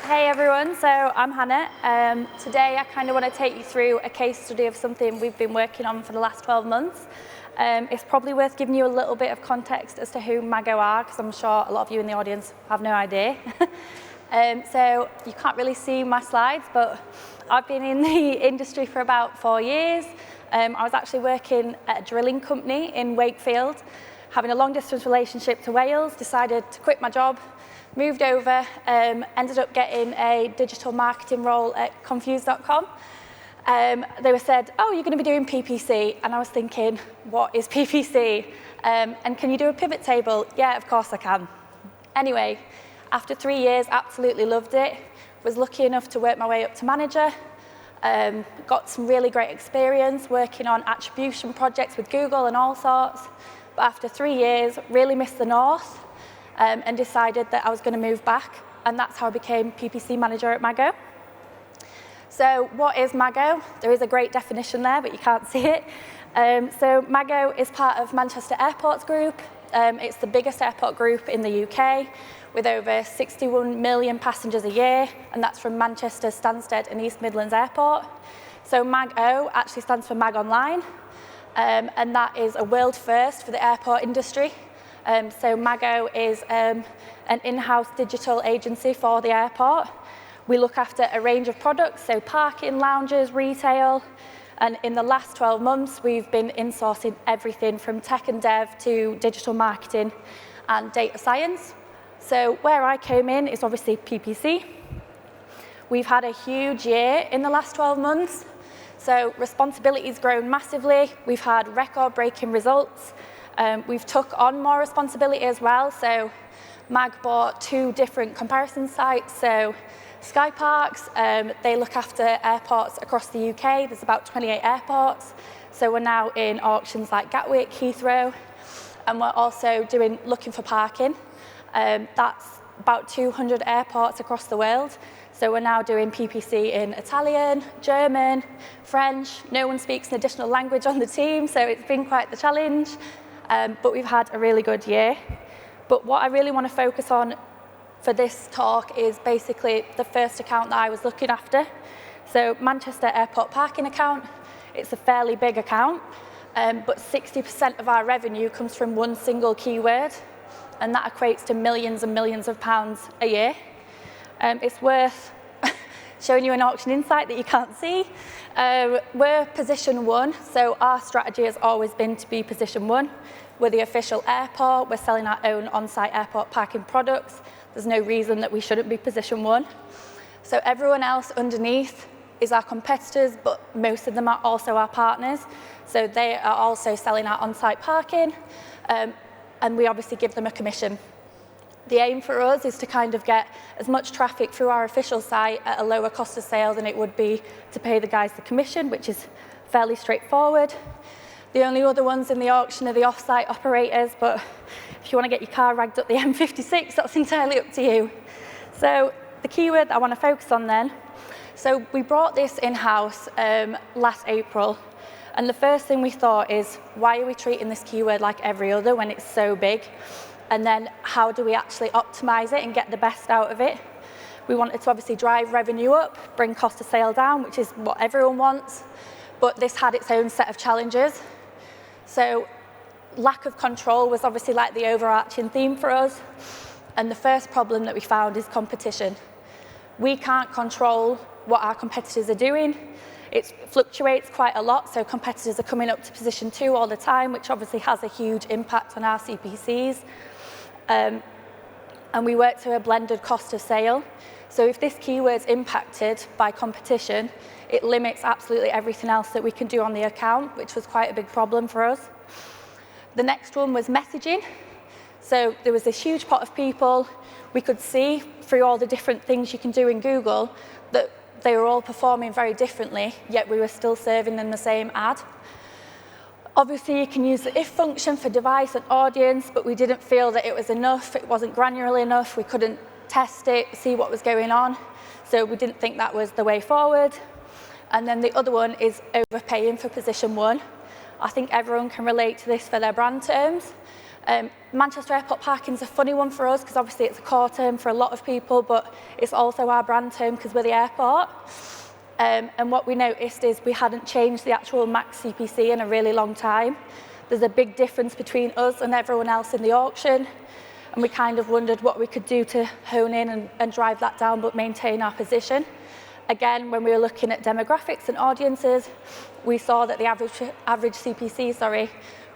Hey everyone, so I'm Hannah. Today I kind of want to take you through a case study of something we've been working on for the last 12 months. It's probably worth giving you a little bit of context as to who Mago are, because I'm sure a lot of you in the audience have no idea. So you can't really see my slides, but I've been in the industry for about 4 years. I was actually working at a drilling company in Wakefield, having a long distance relationship to Wales, decided to quit my job, moved over, ended up getting a digital marketing role at Confused.com. They were said, oh, you're going to be doing PPC. And I was thinking, what is PPC? And can you do a pivot table? Yeah, of course I can. Anyway, after 3 years, absolutely loved it. Was lucky enough to work my way up to manager. Got some really great experience working on attribution projects with Google and all sorts. But after 3 years, really missed the north. And decided that I was going to move back, and that's how I became PPC manager at Mago. So what is Mago? There is a great definition there, but you can't see it. So Mago is part of Manchester Airports Group. It's the biggest airport group in the UK, with over 61 million passengers a year, and that's from Manchester, Stansted and East Midlands Airport. So Mago actually stands for Mag Online, and that is a world first for the airport industry. So Mago is an in-house digital agency for the airport. We look after a range of products, so parking, lounges, retail. And in the last 12 months, we've been insourcing everything from tech and dev to digital marketing and data science. So where I came in is obviously PPC. We've had a huge year in the last 12 months. So responsibility's grown massively. We've had record-breaking results. We've took on more responsibility as well, so Mag bought 2 different comparison sites. So Sky Parks, they look after airports across the UK. There's about 28 airports, so we're now in auctions like Gatwick, Heathrow, and we're also looking for parking. That's about 200 airports across the world. So we're now doing PPC in Italian, German, French. No one speaks an additional language on the team, so it's been quite the challenge. But we've had a really good year. But what I really want to focus on for this talk is basically the first account that I was looking after. So Manchester Airport Parking account, it's a fairly big account, but 60% of our revenue comes from one single keyword, and that equates to millions and millions of pounds a year. It's worth showing you an auction insight that you can't see. We're position 1, so our strategy has always been to be position 1. We're the official airport. We're selling our own on-site airport parking products. There's no reason that we shouldn't be position 1. So everyone else underneath is our competitors, but most of them are also our partners. So they are also selling our on-site parking, and we obviously give them a commission. The aim for us is to kind of get as much traffic through our official site at a lower cost of sale than it would be to pay the guys the commission, which is fairly straightforward. The only other ones in the auction are the off-site operators, but if you want to get your car ragged up the M56, that's entirely up to you. So the keyword that I want to focus on then, so we brought this in-house last April, and the first thing we thought is, why are we treating this keyword like every other when it's so big? And then how do we actually optimize it and get the best out of it? We wanted to obviously drive revenue up, bring cost of sale down, which is what everyone wants, but this had its own set of challenges. So lack of control was obviously like the overarching theme for us. And the first problem that we found is competition. We can't control what our competitors are doing. It fluctuates quite a lot, so competitors are coming up to position 2 all the time, which obviously has a huge impact on our CPCs. And we work to a blended cost of sale. So if this keyword's impacted by competition, it limits absolutely everything else that we can do on the account, which was quite a big problem for us. The next one was messaging. So there was this huge pot of people. We could see through all the different things you can do in Google that they were all performing very differently, yet we were still serving them the same ad. Obviously, you can use the if function for device and audience, but we didn't feel that it was enough. It wasn't granular enough. We couldn't test it, see what was going on. So we didn't think that was the way forward. And then the other one is overpaying for position 1. I think everyone can relate to this for their brand terms. Manchester Airport Parking is a funny one for us because obviously it's a core term for a lot of people, but it's also our brand term because we're the airport. And what we noticed is we hadn't changed the actual max CPC in a really long time. There's a big difference between us and everyone else in the auction, and we kind of wondered what we could do to hone in and drive that down but maintain our position. Again, when we were looking at demographics and audiences, we saw that the average CPC,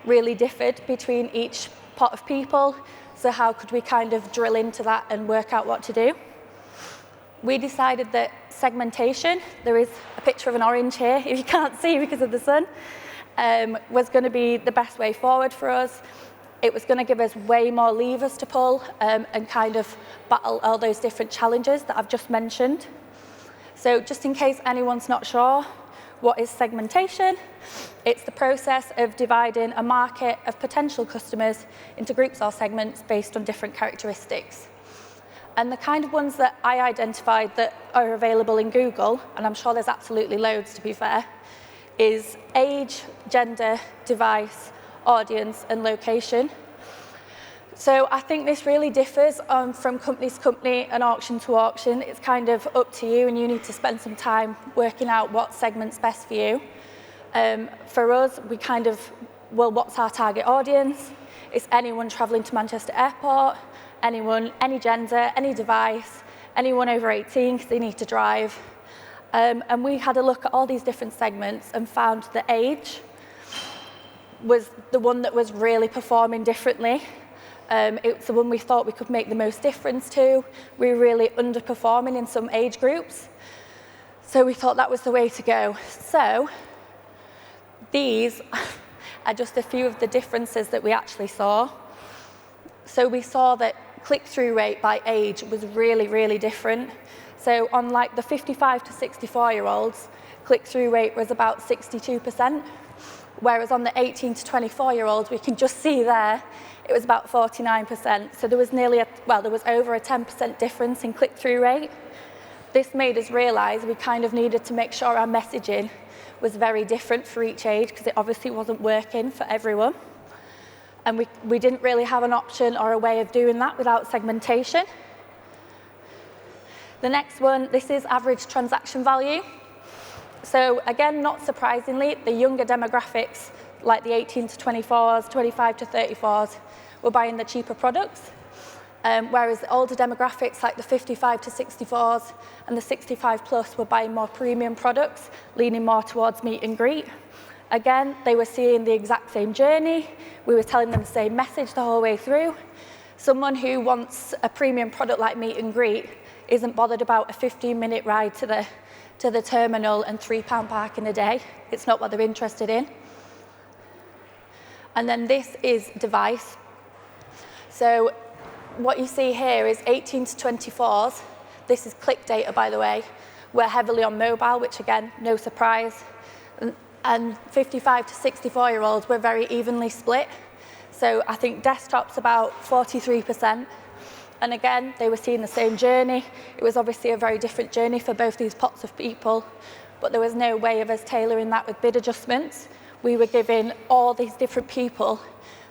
really differed between each pot of people. So how could we kind of drill into that and work out what to do? We decided that segmentation, there is a picture of an orange here, if you can't see because of the sun, was going to be the best way forward for us. It was going to give us way more levers to pull and kind of battle all those different challenges that I've just mentioned. So just in case anyone's not sure, what is segmentation? It's the process of dividing a market of potential customers into groups or segments based on different characteristics. And the kind of ones that I identified that are available in Google, and I'm sure there's absolutely loads to be fair, is age, gender, device, audience, and location. So I think this really differs from company to company and auction to auction. It's kind of up to you, and you need to spend some time working out what segment's best for you. For us, we kind of, what's our target audience? It's anyone travelling to Manchester Airport, anyone, any gender, any device, anyone over 18 because they need to drive. And we had a look at all these different segments and found that age was the one that was really performing differently. It's the one we thought we could make the most difference to. We were really underperforming in some age groups. So we thought that was the way to go. So these are just a few of the differences that we actually saw. So we saw that click-through rate by age was really, really different. So on like the 55 to 64-year-olds, click-through rate was about 62%, whereas on the 18 to 24-year-olds, we can just see there, it was about 49%. So there was there was over a 10% difference in click-through rate. This made us realize we kind of needed to make sure our messaging was very different for each age because it obviously wasn't working for everyone. And we didn't really have an option or a way of doing that without segmentation. The next one, this is average transaction value. So again, not surprisingly, the younger demographics, like the 18 to 24s, 25 to 34s, were buying the cheaper products. Whereas the older demographics, like the 55 to 64s and the 65 plus, were buying more premium products, leaning more towards meet and greet. Again, they were seeing the exact same journey. We were telling them the same message the whole way through. Someone who wants a premium product like meet and greet isn't bothered about a 15-minute ride to the terminal and £3 parking a day. It's not what they're interested in. And then this is device. So what you see here is 18 to 24s. This is click data, by the way. We're heavily on mobile, which again, no surprise. And 55 to 64-year-olds were very evenly split. So I think desktop's about 43%. And again, they were seeing the same journey. It was obviously a very different journey for both these pots of people, but there was no way of us tailoring that with bid adjustments. We were giving all these different people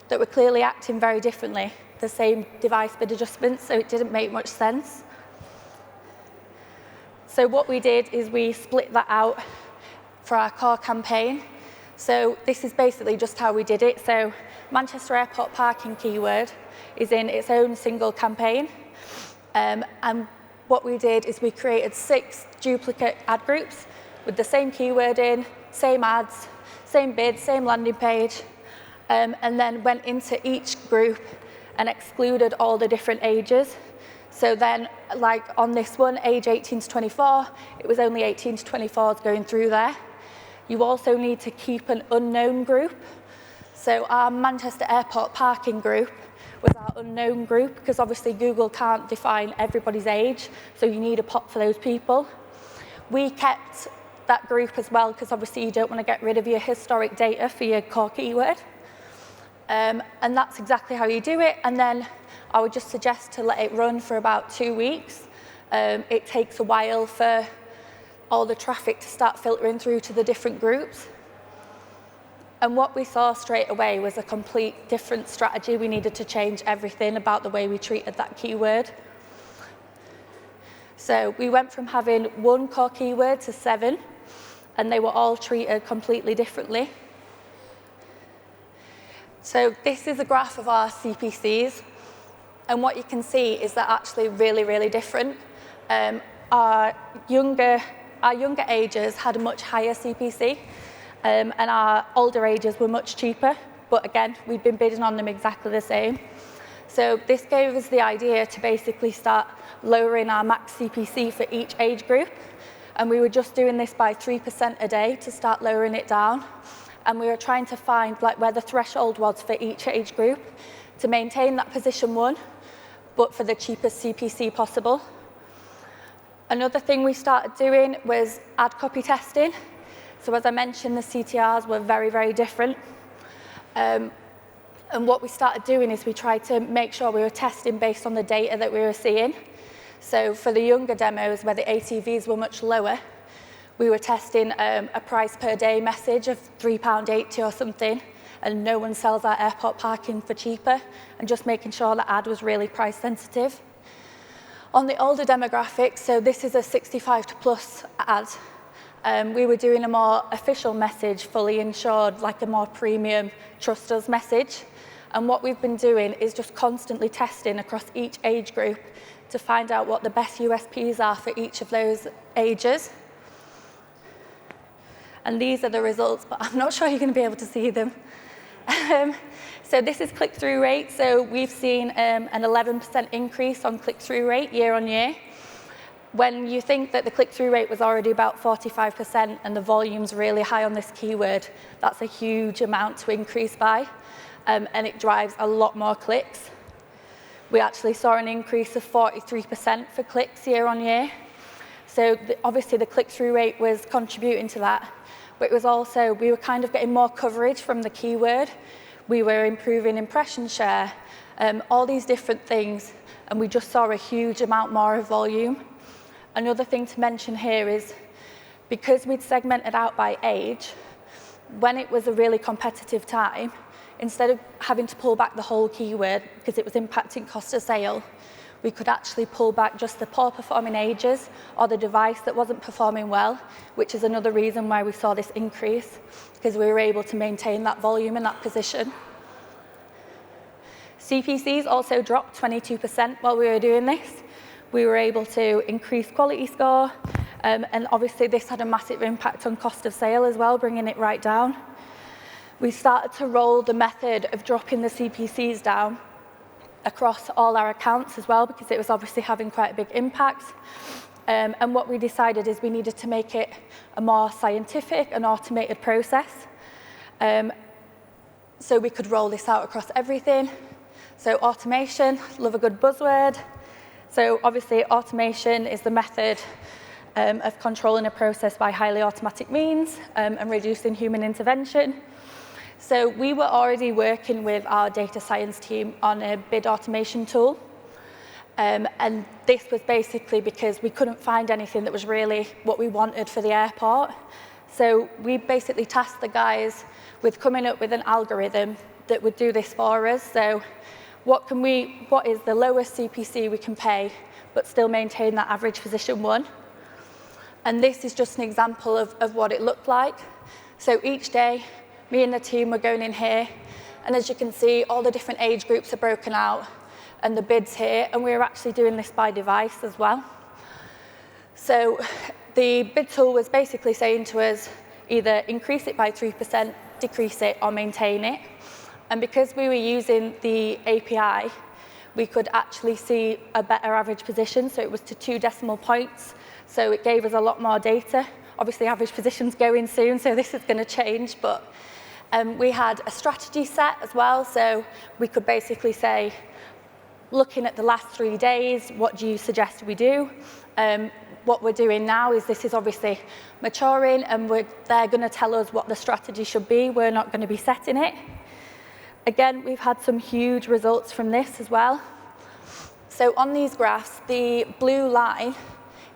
that were clearly acting very differently the same device bid adjustments, so it didn't make much sense. So what we did is we split that out for our core campaign. So this is basically just how we did it. So Manchester Airport Parking keyword is in its own single campaign. And what we did is we created 6 duplicate ad groups with the same keyword in, same ads, same bid, same landing page, and then went into each group and excluded all the different ages. So then, like on this one, age 18 to 24, it was only 18 to 24s going through there. You also need to keep an unknown group. So our Manchester Airport Parking group was our unknown group because obviously Google can't define everybody's age, so you need a pot for those people. We kept that group as well because obviously you don't want to get rid of your historic data for your core keyword. And that's exactly how you do it. And then I would just suggest to let it run for about 2 weeks. It takes a while for all the traffic to start filtering through to the different groups. And what we saw straight away was a complete different strategy. We needed to change everything about the way we treated that keyword. So we went from having 1 core keyword to 7, and they were all treated completely differently. So this is a graph of our CPCs, and what you can see is they're actually really, really different. Our younger ages had a much higher CPC, and our older ages were much cheaper, but again, we've been bidding on them exactly the same. So this gave us the idea to basically start lowering our max CPC for each age group, and we were just doing this by 3% a day to start lowering it down, and we were trying to find where the threshold was for each age group to maintain that position 1, but for the cheapest CPC possible. Another thing we started doing was ad copy testing. So as I mentioned, the CTRs were very, very different. And what we started doing is we tried to make sure we were testing based on the data that we were seeing. So for the younger demos, where the ATVs were much lower, we were testing a price per day message of £3.80 or something, and no one sells our airport parking for cheaper, and just making sure the ad was really price sensitive. On the older demographics, so this is a 65 to plus ad, we were doing a more official message, fully insured, like a more premium trust us message. And what we've been doing is just constantly testing across each age group to find out what the best USPs are for each of those ages. And these are the results, but I'm not sure you're going to be able to see them. So this is click-through rate. So we've seen an 11% increase on click-through rate year on year. When you think that the click-through rate was already about 45% and the volume's really high on this keyword, that's a huge amount to increase by, and it drives a lot more clicks. We actually saw an increase of 43% for clicks year on year. So obviously the click-through rate was contributing to that, but it was also, we were kind of getting more coverage from the keyword. We were improving impression share, all these different things, and we just saw a huge amount more of volume. Another thing to mention here is, because we'd segmented out by age, when it was a really competitive time, instead of having to pull back the whole keyword because it was impacting cost of sale, we could actually pull back just the poor performing ages or the device that wasn't performing well, which is another reason why we saw this increase, because we were able to maintain that volume in that position. CPCs also dropped 22% while we were doing this. We were able to increase quality score, and obviously this had a massive impact on cost of sale as well, bringing it right down. We started to roll the method of dropping the CPCs down across all our accounts as well, because it was obviously having quite a big impact. And what we decided is we needed to make it a more scientific and automated process. So we could roll this out across everything. So automation, love a good buzzword. So obviously automation is the method of controlling a process by highly automatic means and reducing human intervention. So we were already working with our data science team on a bid automation tool. And this was basically because we couldn't find anything that was really what we wanted for the airport. So we basically tasked the guys with coming up with an algorithm that would do this for us. So what is the lowest CPC we can pay, but still maintain that average position 1? And this is just an example of what it looked like. So each day, me and the team were going in here, and as you can see, all the different age groups are broken out, and the bids here, and we were actually doing this by device as well. So the bid tool was basically saying to us, either increase it by 3%, decrease it, or maintain it. And because we were using the API, we could actually see a better average position, so it was to 2 decimal points, so it gave us a lot more data. Obviously, average position's going soon, so this is going to change, but we had a strategy set as well, so we could basically say, looking at the last 3 days, what do you suggest we do? What we're doing now is this is obviously maturing, and they're going to tell us what the strategy should be. We're not going to be setting it. Again, we've had some huge results from this as well. So on these graphs, the blue line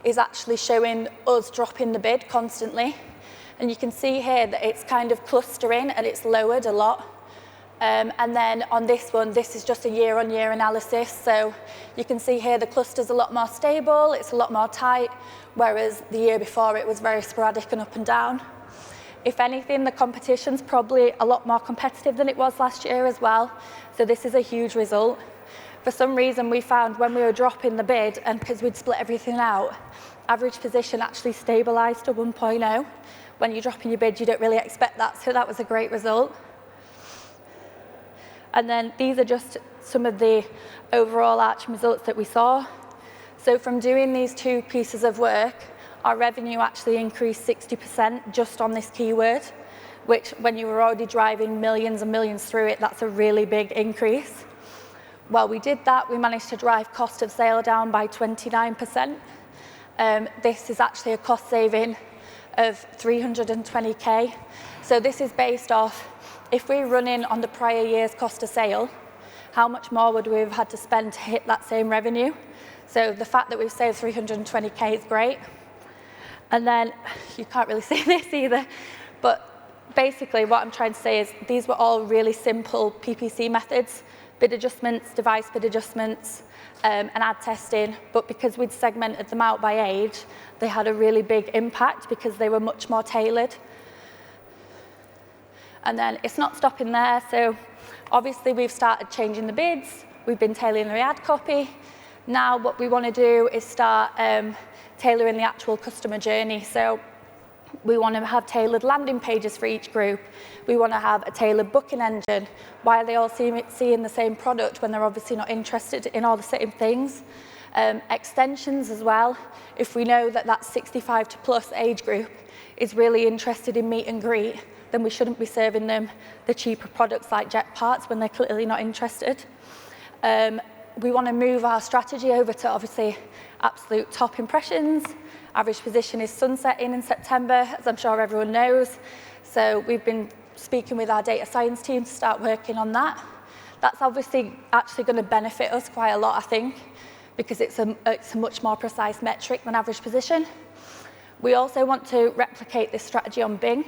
is actually showing us dropping the bid constantly. And you can see here that it's kind of clustering and it's lowered a lot. And then on this one, this is just a year-on-year analysis. So you can see here the cluster's a lot more stable, it's a lot more tight, whereas the year before it was very sporadic and up and down. If anything, the competition's probably a lot more competitive than it was last year as well. So this is a huge result. For some reason, we found when we were dropping the bid, and because we'd split everything out, average position actually stabilised to 1.0. When you're dropping your bid, you don't really expect that, so that was a great result. And then these are just some of the overall Arching results that we saw. So from doing these two pieces of work, our revenue actually increased 60% just on this keyword, which when you were already driving millions and millions through it, that's a really big increase. While we did that, we managed to drive cost of sale down by 29%. This is actually a cost saving of 320K. So this is based off, if we're running on the prior year's cost of sale, how much more would we have had to spend to hit that same revenue? So the fact that we've saved 320K is great. And then, you can't really see this either, but basically what I'm trying to say is these were all really simple PPC methods, bid adjustments, device bid adjustments, and ad testing, but because we'd segmented them out by age, they had a really big impact because they were much more tailored. And then it's not stopping there, so obviously we've started changing the bids, we've been tailoring the ad copy. Now what we want to do is start tailoring the actual customer journey. So we want to have tailored landing pages for each group. We want to have a tailored booking engine. Why are they all seeing the same product when they're obviously not interested in all the same things? Extensions as well. If we know that that 65 to plus age group is really interested in meet and greet, then we shouldn't be serving them the cheaper products like jet parts when they're clearly not interested. We want to move our strategy over to obviously absolute top impressions. Average position is sunsetting in September, as I'm sure everyone knows. So we've been speaking with our data science team to start working on that. That's obviously actually going to benefit us quite a lot, I think, because it's a much more precise metric than average position. We also want to replicate this strategy on Bing.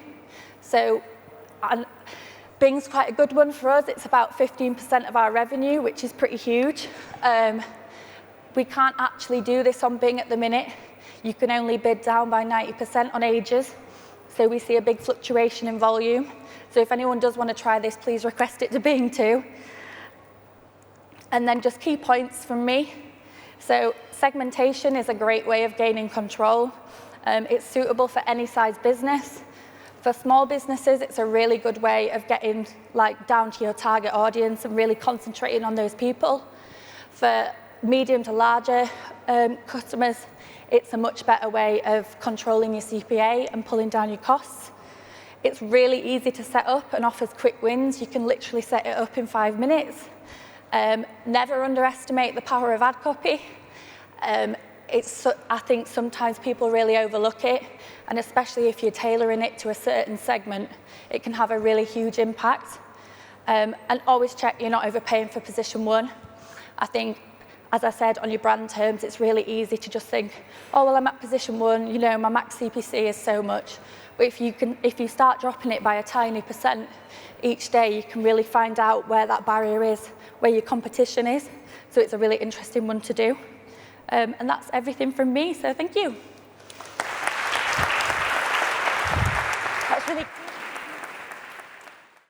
So Bing's quite a good one for us. It's about 15% of our revenue, which is pretty huge. We can't actually do this on Bing at the minute. You can only bid down by 90% on ages. So we see a big fluctuation in volume. So if anyone does want to try this, please request it to Bing too. And then just key points from me. So segmentation is a great way of gaining control. It's suitable for any size business. For small businesses, it's a really good way of getting down to your target audience and really concentrating on those people. For medium to larger customers, it's a much better way of controlling your CPA and pulling down your costs. It's really easy to set up and offers quick wins. You can literally set it up in 5 minutes. Never underestimate the power of ad copy. I think sometimes people really overlook it, and especially if you're tailoring it to a certain segment, it can have a really huge impact. And always check you're not overpaying for position one. I think, as I said, on your brand terms, it's really easy to just think, oh, well, I'm at position one, you know, my max CPC is so much. But if you start dropping it by a tiny percent each day, you can really find out where that barrier is, where your competition is. So it's a really interesting one to do. And that's everything from me, so thank you.